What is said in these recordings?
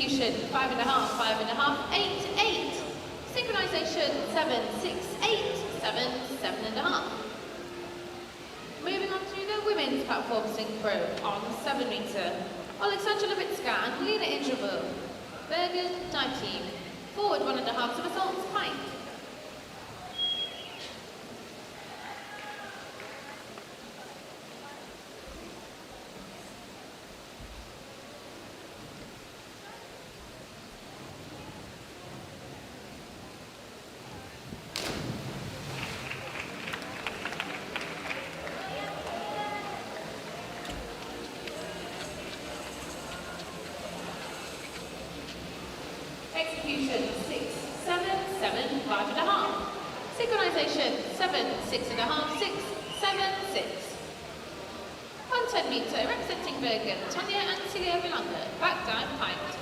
Execution, 5.5, 5.5, 8, 8. Synchronization, 7, 6, 8, 7, 7.5. Moving on to the women's platform synchro on 7 meter. Alexandra Levitska and Lena Ingerbel. Bergen, dive team. Forward 1.5 somersaults, pike. Execution, 6, 7, 7, 5.5. Synchronization, 7, 6.5, 6, 7, 6. On 10 meter, representing Bergen, Tonya and Celia Villander, back dive piped.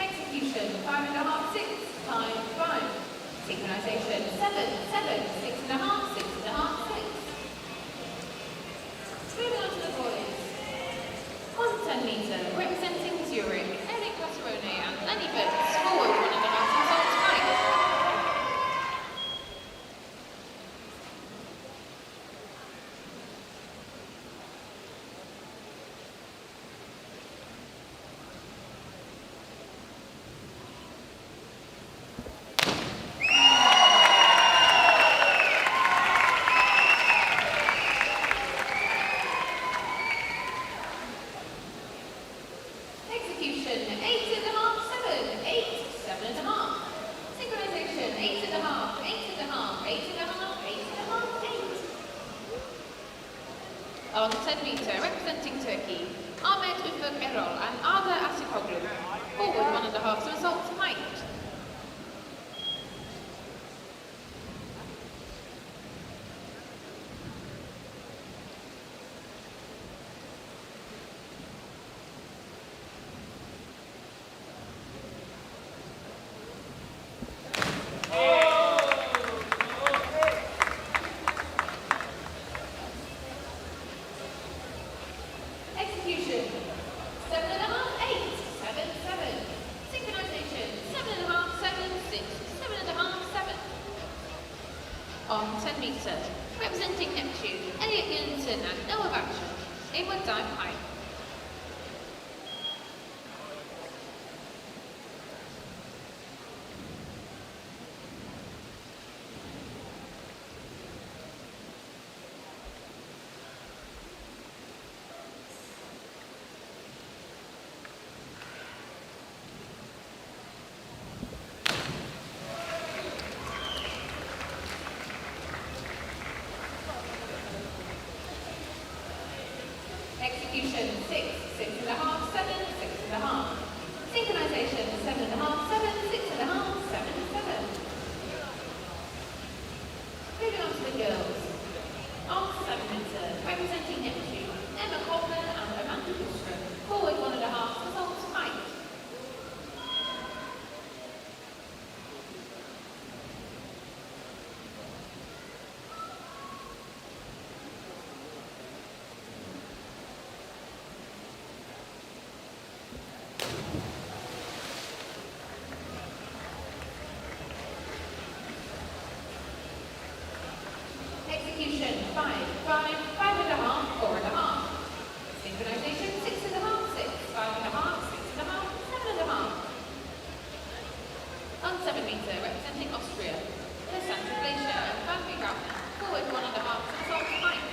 Execution, 5.5, 6, 5, 5. Synchronization, 7, 7, 6.5, 6.5, 6. Moving on to the boys. On 10 meter, representing Zurich, Eric Lacerone and Lenny Burks, forward 1.5 somersaults, pike. Execution, 8.5, 7, 8, 7.5. Synchronization, 8.5, 8.5, 8.5, 8.5, 8. On 10 meter, representing Turkey, Ahmet Ufuk Erol and Arda Asikoglu. Forward 1.5 somersaults, pike. Execution, 7.5, 8, 7, 7. Synchronization, 7.5, 7, 6, 7.5, 7. On 10 meter, representing Neptune, Elliot Gunnarsson and Noah Batcher. Inward dive pike. Execution, 6, 6.5, 7, 6.5. Synchronization, 7.5, 7, 6.5, 7, 7. Moving on to the girls. On 7 meter, representing Neptune, Emma Coleman and Amanda Lustrom. Forward 1.5 somersaults, pike. Execution, 5, 5, 5.5, 4.5. Synchronization, 6.5, 6, 5.5, 6.5, 7.5. On 7 meter, representing Austria, Alessandra Glacier and Van Gautner. Forward 1.5 somersaults, pike.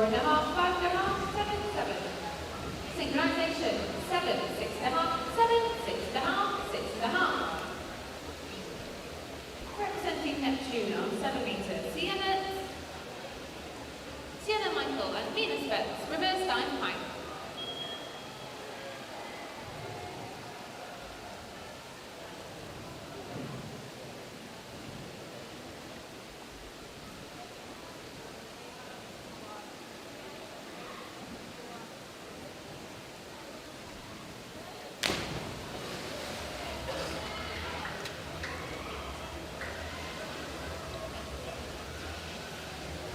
4.5, 5.5, 7, 7. Synchronization, 7, 6.5, 7, 6.5, 6.5. Representing Neptune on 7 meters, Sienna Michael and Venus Betts, reverse dive height.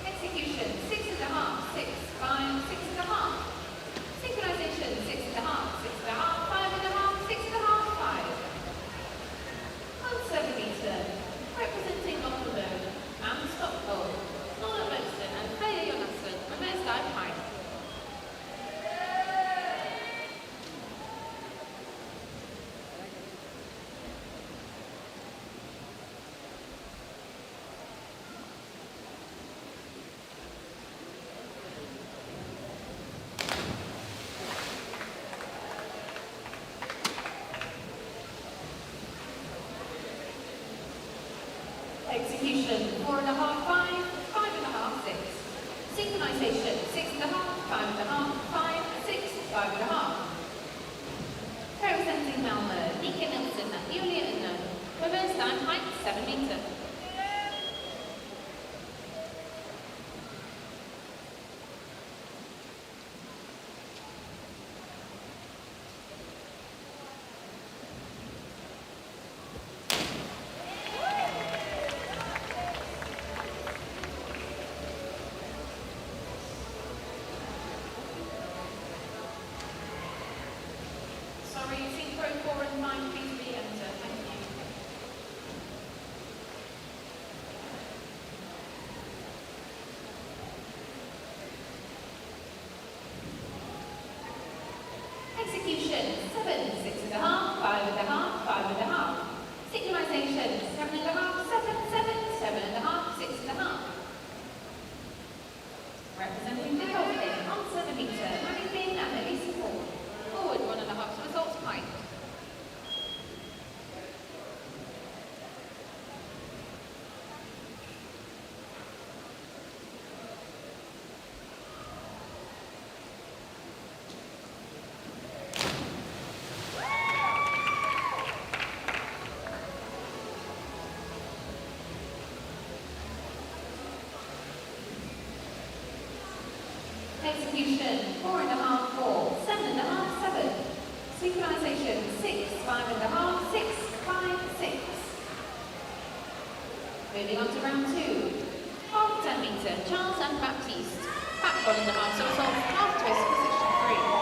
Execution, 6.5, 6, 5, 6.5. Synchronization, 6.5, 6.5, 5.5, 6.5, 5. On 7 meter, representing Gothenburg and Stockholm, Nora Weston and Freya Jonasson, reverse dive height. Execution, 4.5, 5, 5.5, 6. Synchronization, 6.5, 5.5, 5, 6, 5.5. Representing Malmö, Nika Nilsson and Julia Unknown. Reverse dive height, 7 meter. Sorry, Syncro 4 and 5, please re-enter. Thank you. Execution, 7, 6.5, 5.5, 5.5. Synchronization, 7.5, 7, 7, 7.5, 6.5. Representing the Dolphin on 7 meter, Mary Finn and Elisa Ford. Forward 1.5 results height. Execution, 4.5, 4, 7.5, 7. Synchronization, 6, 5.5, 6, 5, 6. Moving on to round 2. Half 10 meter, Charles and Baptiste. Back 1.5 somersaults, half twist, position 3.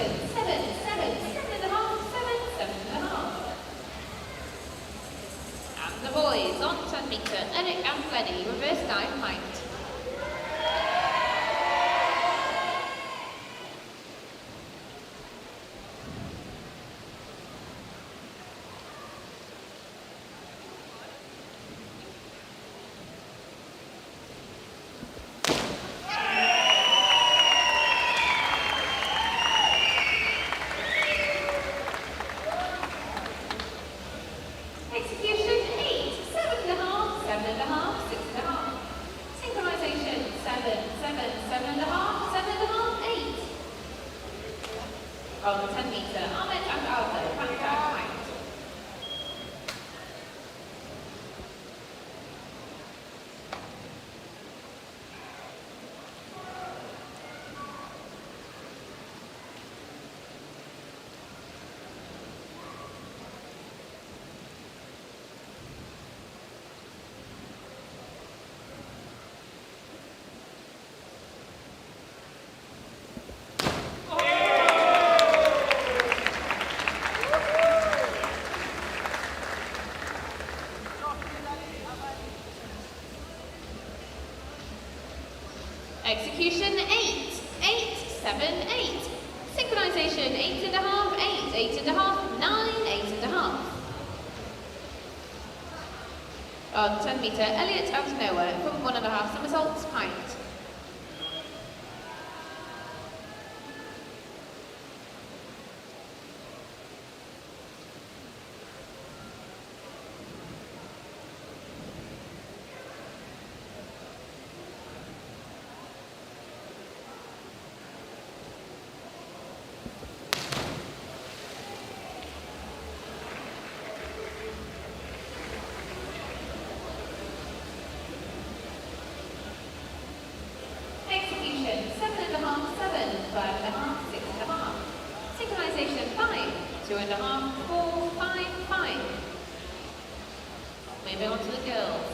Synchronization, 7, 7, 7.5, 7, 7.5. And the boys on 10 metre, Eric and Freddy, reverse dive height. Execution 8, 7.5, 7.5, 6.5. Synchronization 7, 7, 7.5, 7.5, 8. On 10 metre, Ahmed and Aldo, back dive height. Execution 8, 8, 7, 8. Synchronization 8.5, 8, 8.5, 9, 8.5. On 10 metre, Elliot and Noah from 1.5 somersaults height. Execution 7.5, 7, 5.5, 6.5. Synchronization 5, 2.5, 4, 5, 5. Moving on to the girls.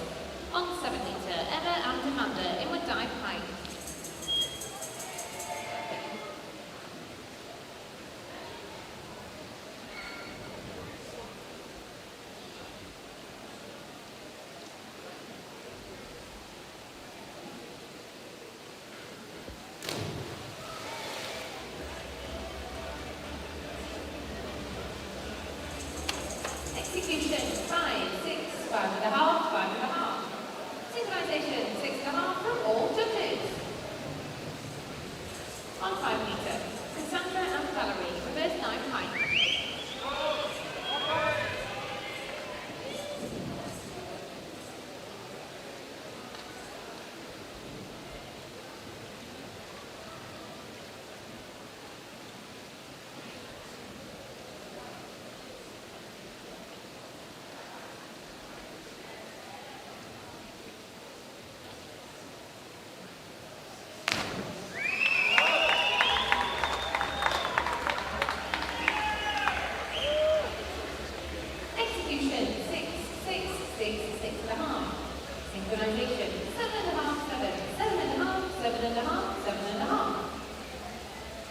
On 7 metre, Emma and Amanda inward dive height. Execution 5, 6, 5.5, 5.5. Synchronization 6.5 from all judges. On 5 metre, Cassandra and Valerie, reverse dive height. Execution 6, 6, 6, 6.5. Synchronization 7.5, 7, 7.5, 7.5, 7.5.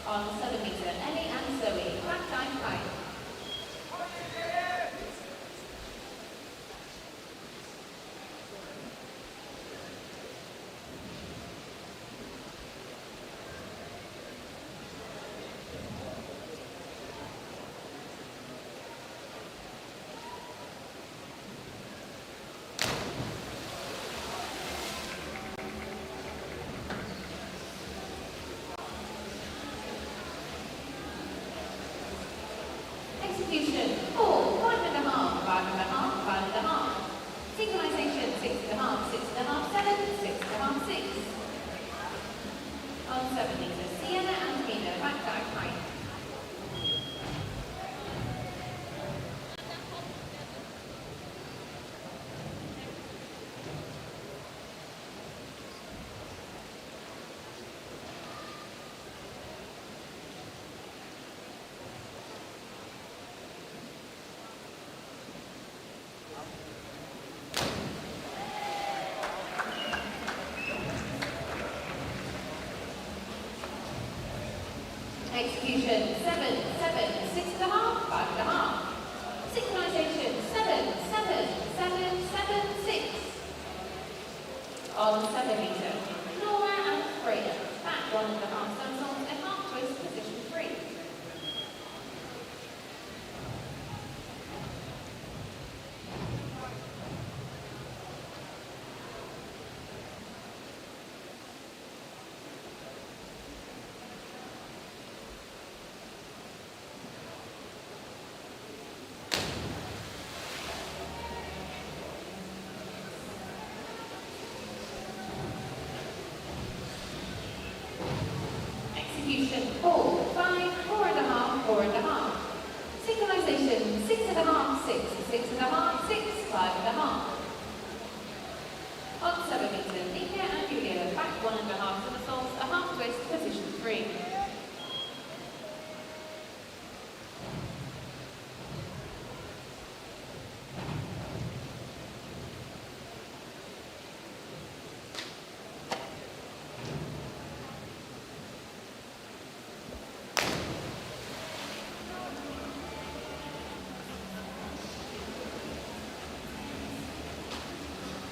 On 7 metre, Ellie and Zoe, back dive height. Execution 4, 5.5, 5.5, 5.5. Synchronization 6.5, 6.5, 7, 6.5, 6. On 7 metre, Sienna and Mina, back dive height. 7, 7, 6.5, 5.5. Synchronization 7, 7, 7, 7, 6. On 7 meter, Nora and Freya. Back 1.5 somersaults and half twist, position 3. Execution 4, 5, 4.5, 4.5. Synchronization 6.5, 6, 6.5, 6, 5.5. On 7 meter, Nika and Julia back 1.5 somersaults, a half twist, position 3.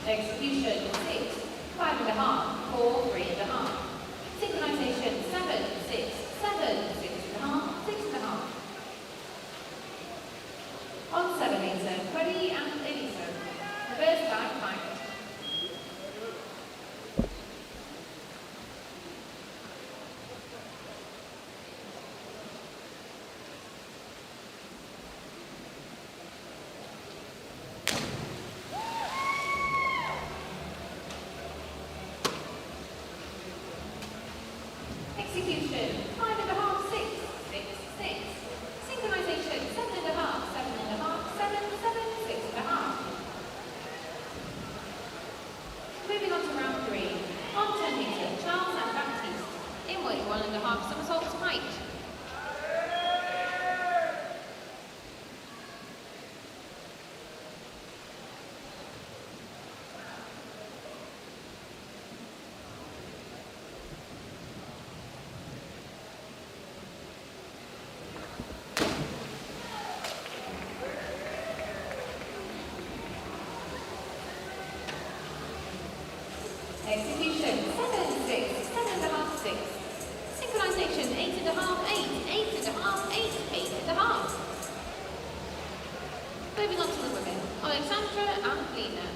Execution 6, 5.5, 4, 3.5. Synchronization 7, 6, 7, 6.5, 6.5. On 7 meter, Freddie and Elisa. Reverse back 5. Execution 5.5, 6, 6, 6. Synchronization 7.5, 7.5, 7, 7, 6.5. Moving on to round 3. On 10 meter, Charles and Baptiste. Inward 1.5 somersaults height. Execution 7, 6, 7.5, 6. Synchronization 8.5, 8, 8.5, 8, 8.5. Moving on to the women. Alexandra and Lena.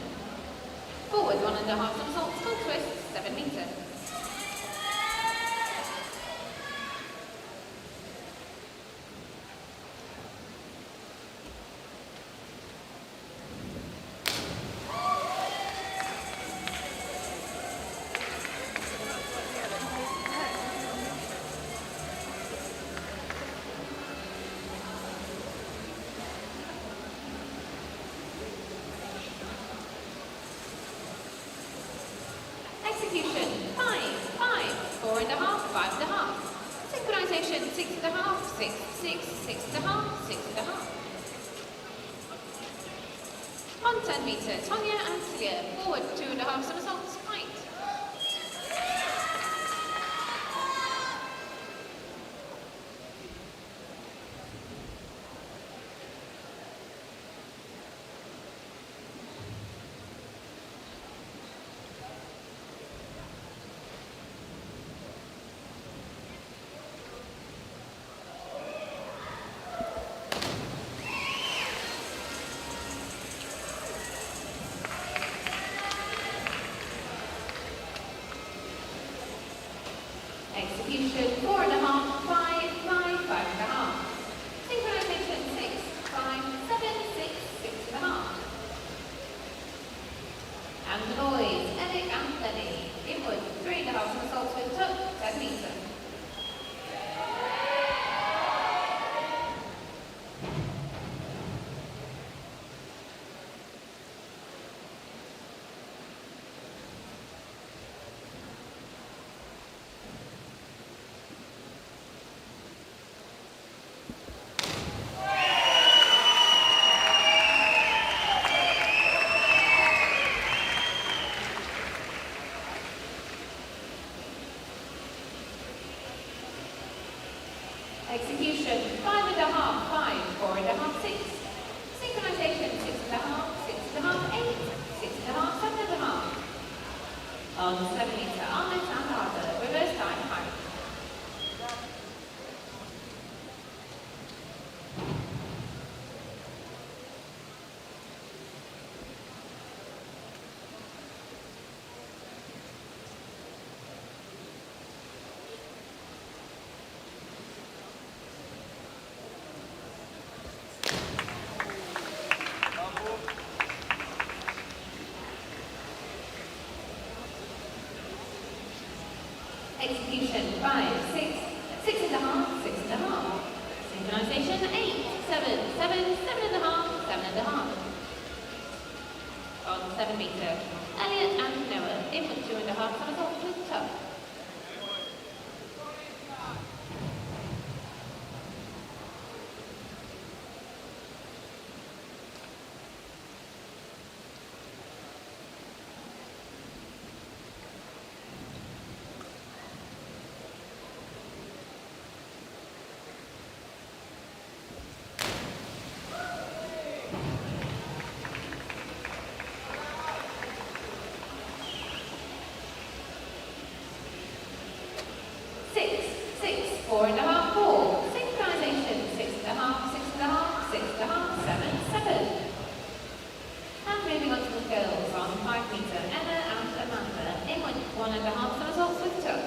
Forward 1.5 somersaults, full twist, 7 meter. Execution 5, 5, 4.5, 5.5. Synchronization 6.5, 6, 6, 6.5, 6.5. On 10 meter, Tonya and Celia. Forward 2.5 somersaults, height. half, 5, 4 and a half, 6. Synchronization, 6 and a half, 6 and a half, 8, 6 and a half, 7 and a half. On 7 meter, armlet and harder, reverse dive height. Execution, 5, 6, 6 and a half, 6 and a half. Synchronization, 8, 7, 7, 7 and a half, 7 and a half. On 7 meter, Elliot and Noah in with 2 and a half somersaults with tuck. Four and a half, 4. Synchronization, 6 and a half, 6 and a half, 6 and a half, 7, 7. And moving on to the girls on 5 meter, Emma and Amanda in with 1 and a half somersaults with tuck.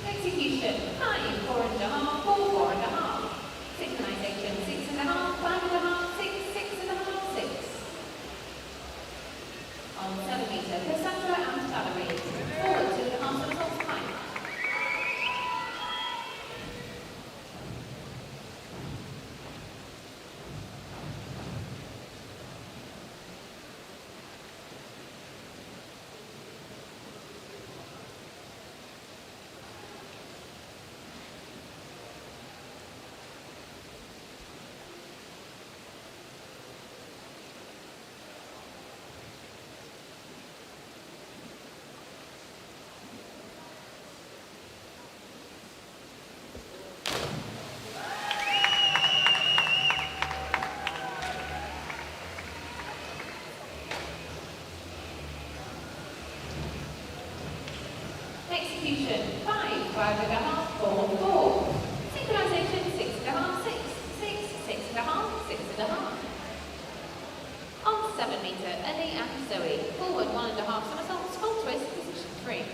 Execution, 5, 4 and a half, 4, 4 and a half. Synchronization, 6 and a half, 5 and a half, 6, 6 and a half, 6. On 7 meter, Cassandra and Valerie. Forward 2 and a half somersaults high. Execution, 5, 5 and a half, 4, 4. Synchronization, 6 and a half, 6, 6, 6 and a half, 6 and a half. On 7 meter, Ellie and Zoe. Forward 1 and a half somersaults, full twist, position 3.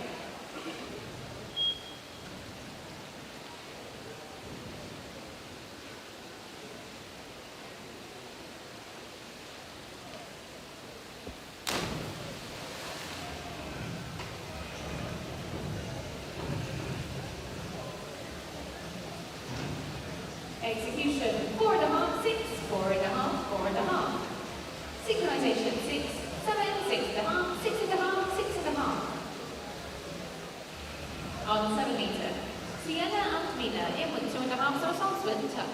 Execution, 4 and a half, 6, 4 and a half, 4 and a half. Synchronization, 6, 7, 6 and a half, 6 and a half, 6 and a half. On 7 meter, Sienna and Mina in with 2 and a half somersaults with tuck.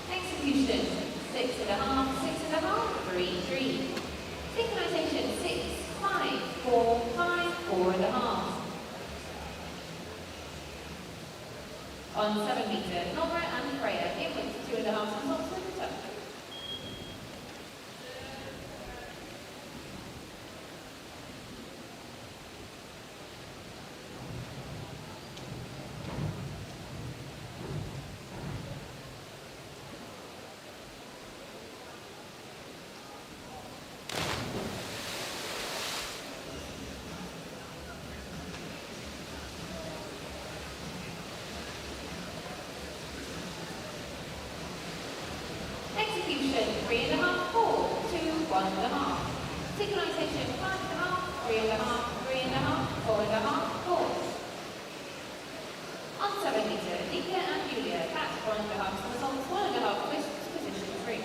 Execution, 6 and a half, 6 and a half, 3, 3. Synchronization, 6, 5, 4, 5, 4 and a half. On 7 meter, Nora and Freya in with 2 and a half somersaults with tuck. 3.5, 4, 2, 1.5. Synchronization 5.5, 3.5, 3.5, 4.5, pause. On 7 meter, Nika and Julia catch 1.5 somersaults, 1.5 twists, position 3.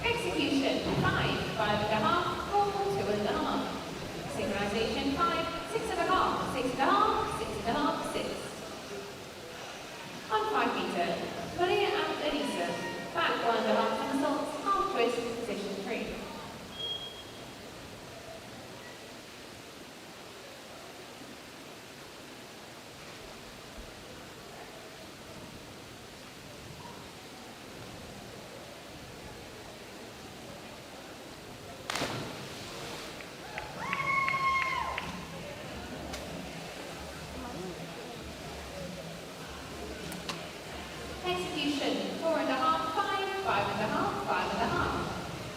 Execution 5, 5.5, 4, 2.5. Synchronization 5, 6.5, 6.5, 6.5, 6. On 5 meter, Maria and Elisa, back 1.5 somersaults, half twist, position 3. Execution 4.5, 5, 5.5, 5.5.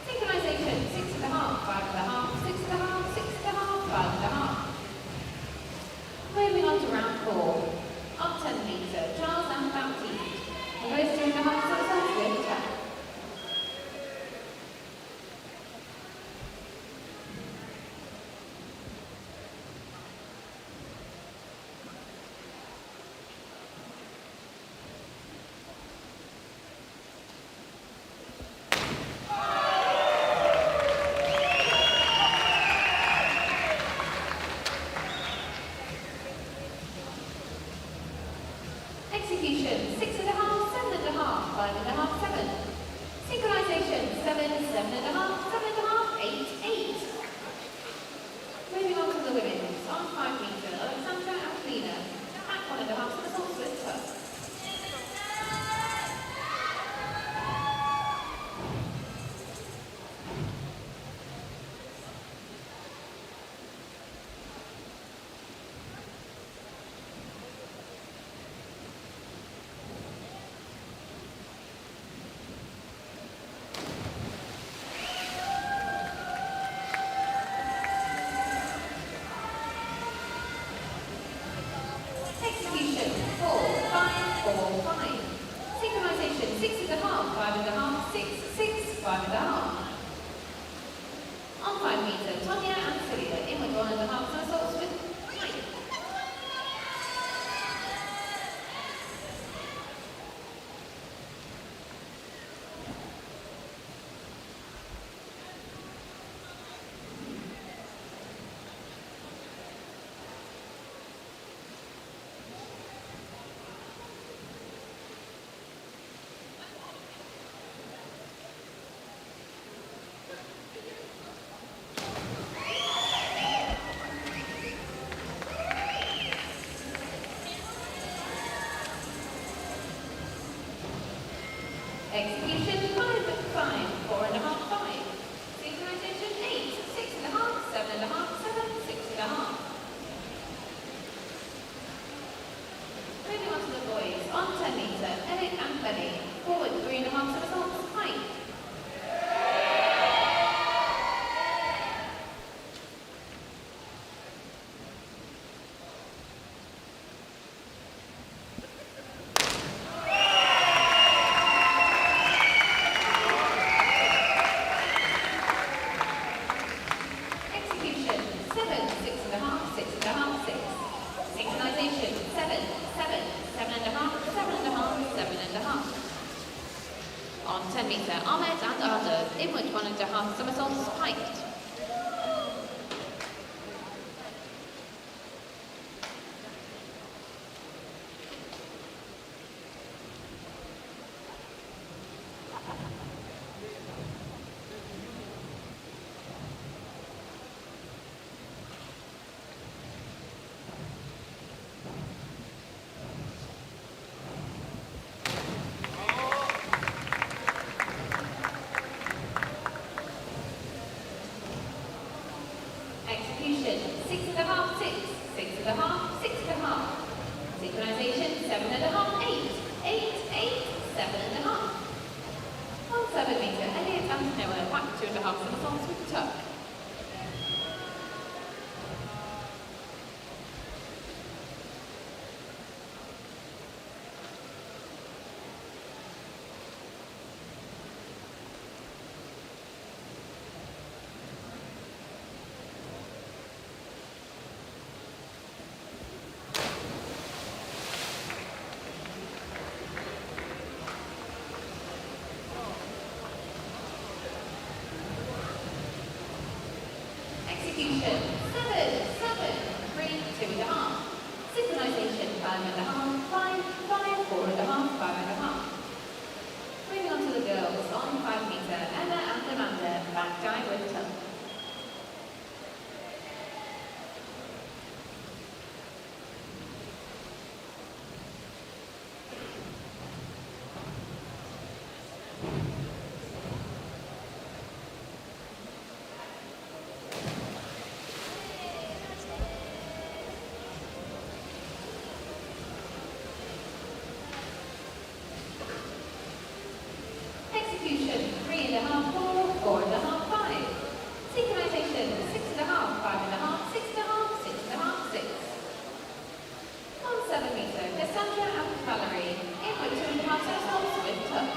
Synchronization 6.5, 5.5, 6.5, 6.5, 5.5. Moving on to round 4. On 10 meter, Charles and Baptiste. Both 2.5 somersaults with tap. Execution 6.5, 7.5, 5.5, 7. Synchronization 7, 7.5, 7.5, 8, 8. Moving on to the women's. On 5 meter, Alexandra and Lena. At 1.5 somersaults with tuck. Execution 4, 5, 4, 5. Synchronization 6.5, 5.5, 6, 6, 5.5. On 5 meter, Tonya and Celia in with 1.5 somersaults with pike. Execution 5, 5, 4.5, 5. Synchronization 8, 6.5, 7.5, 7, 6.5. Moving on to the boys. On 10 meter, Eric and Benny. Forward 3.5 somersaults, pike. Execution 7, 6.5, 6.5, 6. Synchronization 7, 7, 7.5, 7.5, 7.5. On 10 meter, Ahmed and Arda, inward 1.5 somersaults, piked. and Noah, back 2.5 somersaults with tuck. Execution, 7, 7, 3, 2.5. Synchronization, 5.5, 5, 5, 4.5, 5.5. Moving on to the girls on 5 meter, Emma and Amanda, back dive with tuck. Execution, 3.5, 4, 4.5, 5. Synchronization, 6.5, 5.5, 6.5, 6.5, 6. On 7 meter, Cassandra and Valerie, in with 2.5 somersaults with tuck.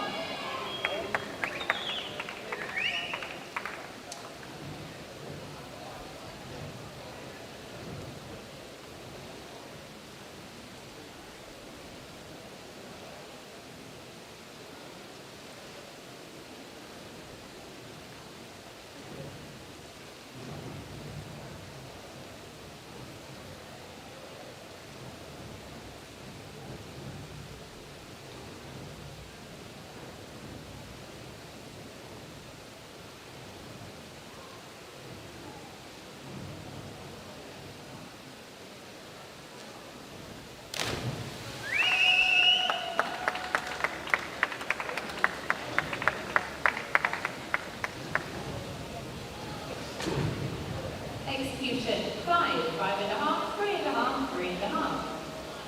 Execution, 5, 5.5, 3.5, 3.5.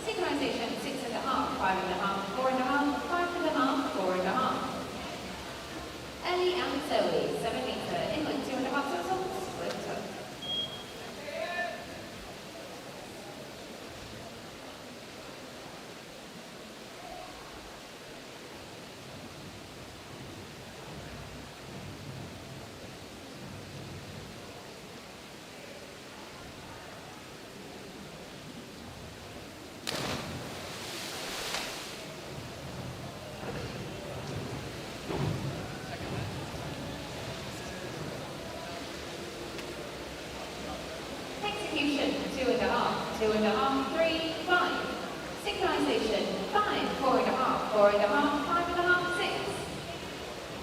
Synchronization, 6.5, 5.5, 4.5, 5.5, 4.5. Ellie and Zoe, 7 meter, in with 2.5 somersaults with tuck. Execution, 2.5, 2.5, 3, 5. Synchronization, 5, 4.5, 4.5, 5.5, 6.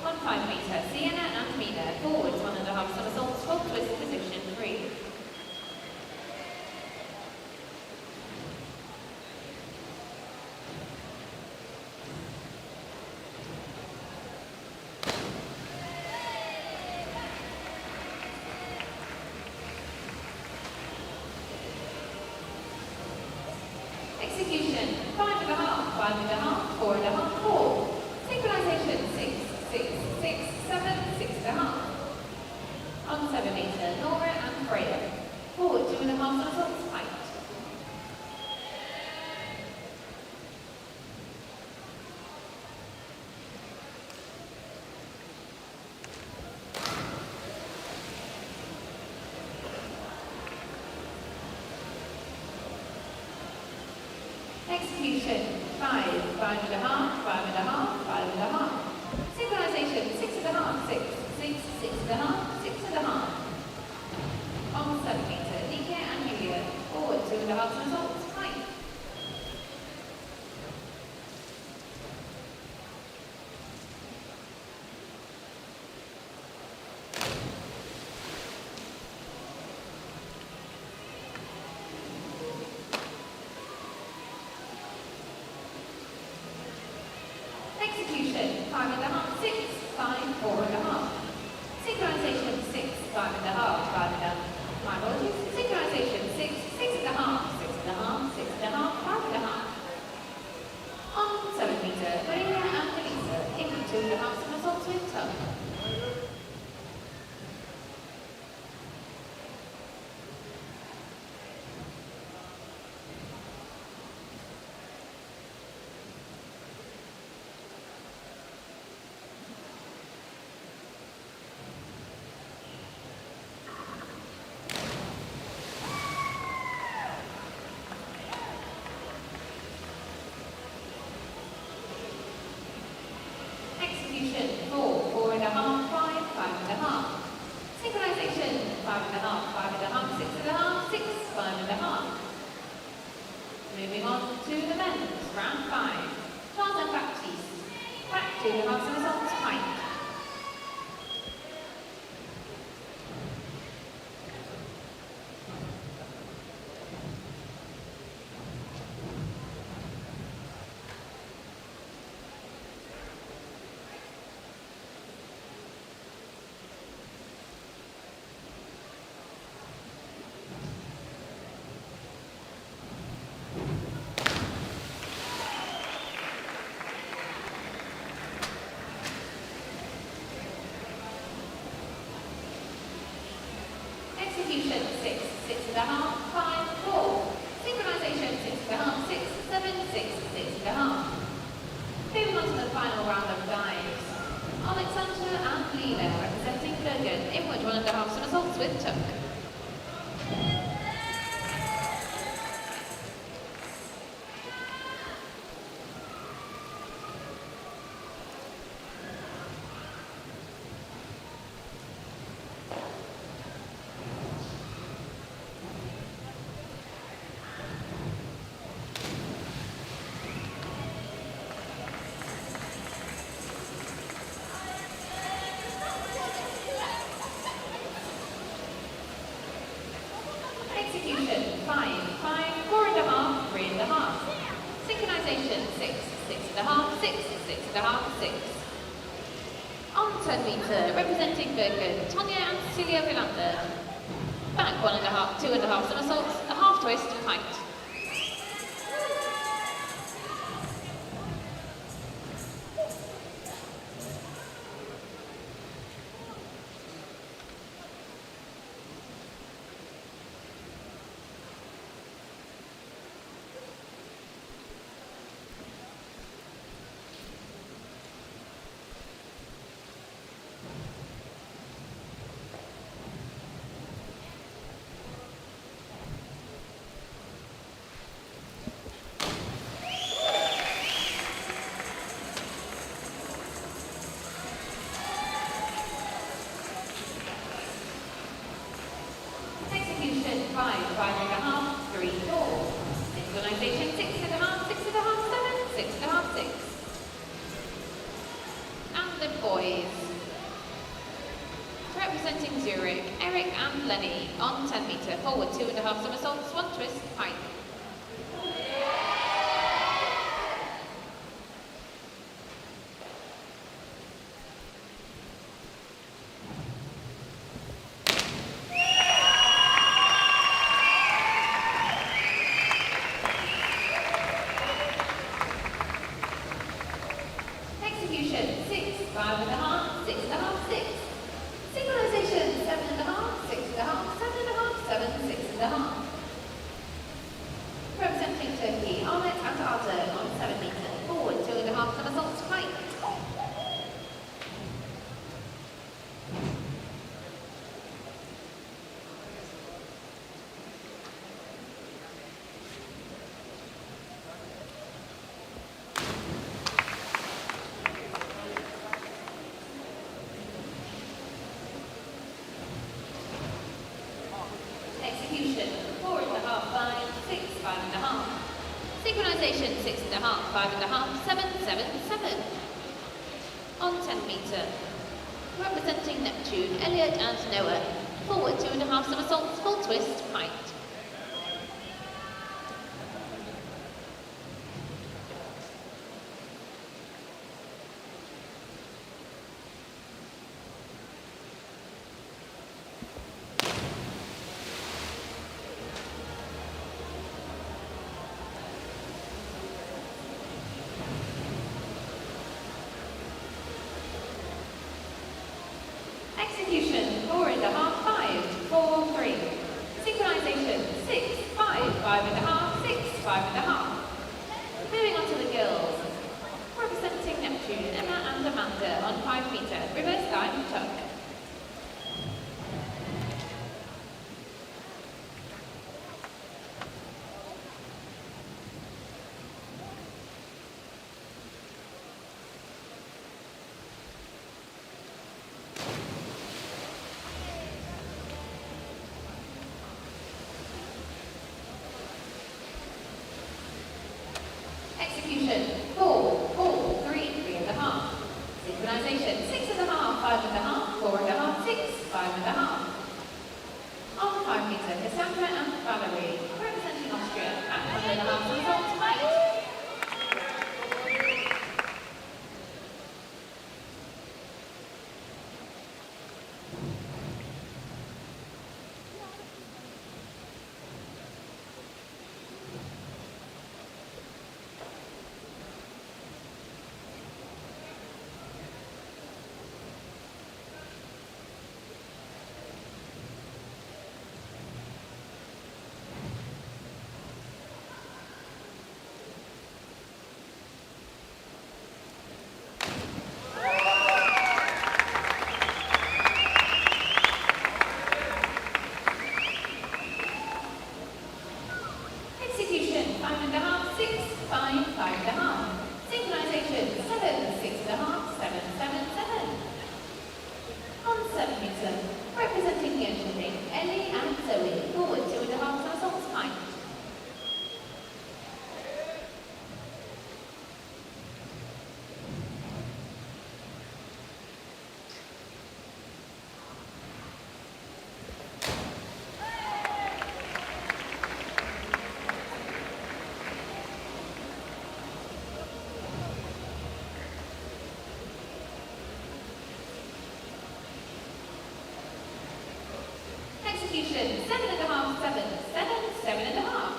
On 5 meter, Sienna and Mina, forwards 1.5 somersaults, full twist position 3. Execution, 5.5, 5.5, 4.5, 4. Synchronization, 6, 6, 6, 7, 6.5. On 7 meter, Nora and Freya. Forward 2.5 somersaults, height. Execution, 5, 5.5, 5.5, 5.5. Synchronization, 6.5, 6, 6, 6.5, 6.5. On 7 meter, Nika and Julia, forward 2.5 somersaults, height. Synchronization 6, 6.5, 5, 4. Synchronization 6.5, 6, 7, 6, 6.5. Moving on to the final round of dives. Alexandra and Leela representing Bergen, inward 1.5 somersaults with tuck. Execution 5, 5, 4.5, 3.5. Synchronization 6, 6.5, 6, 6.5, 6. On 10 metre, representing Bergen, Tonya and Cecilia Villander. Back 1.5, 2.5 somersaults, a half twist, height. Execution 5, 5.5, 3, 4. Synchronization 6.5, 6.5, 7, 6.5, 6. And the boys. Representing Zurich, Eric and Lenny on 10 metre, forward 2.5 somersaults, one twist, pike. Execution 6, 5.5, 6.5, 6. Synchronization 7.5, 6.5, 7.5, 7, 6.5. Representing Turkey, Ahmet and Arda on 7 metre, forward 2.5 somersaults, pike. Execution 4.5, 5, 6, 5.5. Synchronization 6.5, 5.5, 7, 7, 7. On 10 metre. Representing Neptune, Elliot and Noah. Forward 2.5 somersaults, full twist, height. Execution 4.5, 5, 4, 3. Synchronization 6, 5, 5.5, 6, 5.5. Moving on to the girls. Representing Neptune, Emma and Amanda on 5 metre, reverse dive, tuck. Execution 4, 4, 3, 3.5. Synchronization 6.5, 5.5, 4.5, 6, 5.5. On 5 metre, Cassandra and Valerie, representing Austria at 1.5 somersaults, height. 7 metre, representing the ocean ring, Ellie and Zoe, forward 2.5 somersaults pint. Execution, 7.5, 7, 7, 7.5.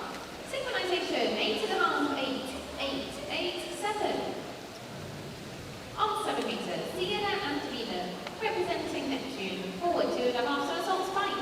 Synchronization, 8.5, 8, 8, 8, 7. On 7 metres, Sienna and Vina, representing Neptune, forward 2.5 somersaults pint.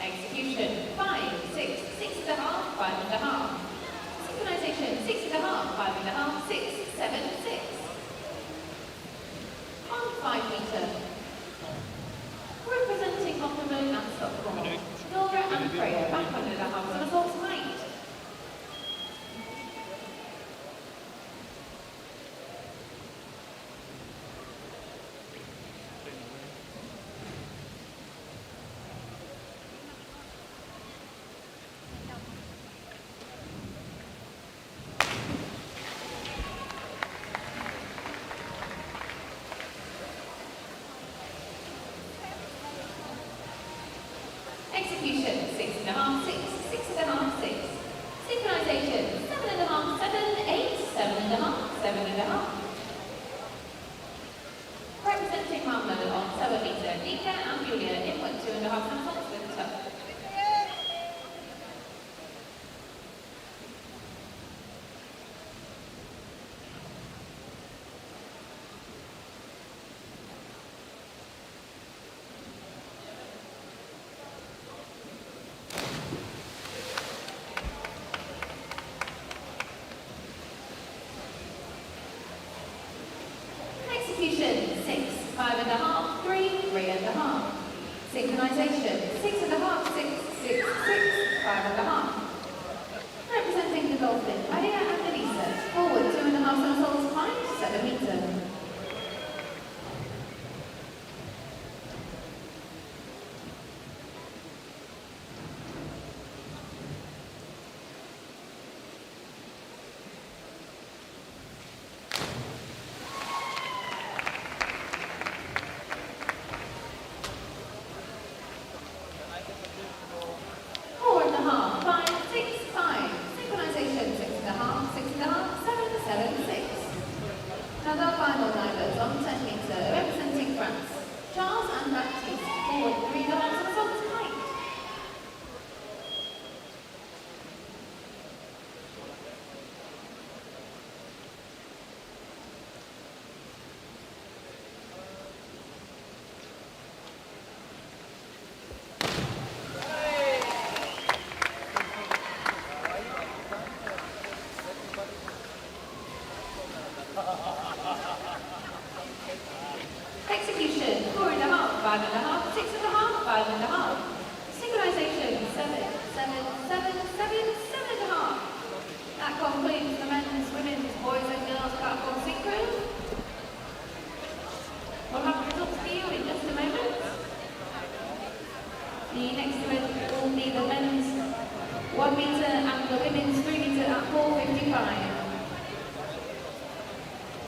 Execution, 5, 6, 6.5, 5.5. Synchronization, 6.5, 5.5, 6, 7, 6. On 5 metre. Representing Gothenburg and Stockholm, Nora and Freya, back 1.5 somersaults pint. Execution, 6.5, 6, 6.5, 6. Synchronization, 7.5, 7, 8, 7.5, 7.5. Representing Malmö on 7 metre, Nika and Julia, inward 2.5 somersaults with tuck. Execution, 6, 5.5, 3, 3.5. Synchronization, 6.5, 6, 6, 6, 5.5. Representing the dolphin, Maria and Elisa, forward 2.5 somersaults pint, 7 metre. Another final divers on 10 metre, representing France, Charles and Baptiste, forward 3.5 somersaults pint. Execution, 4.5, 5.5, 6.5, 5.5. Synchronization, 7, 7, 7,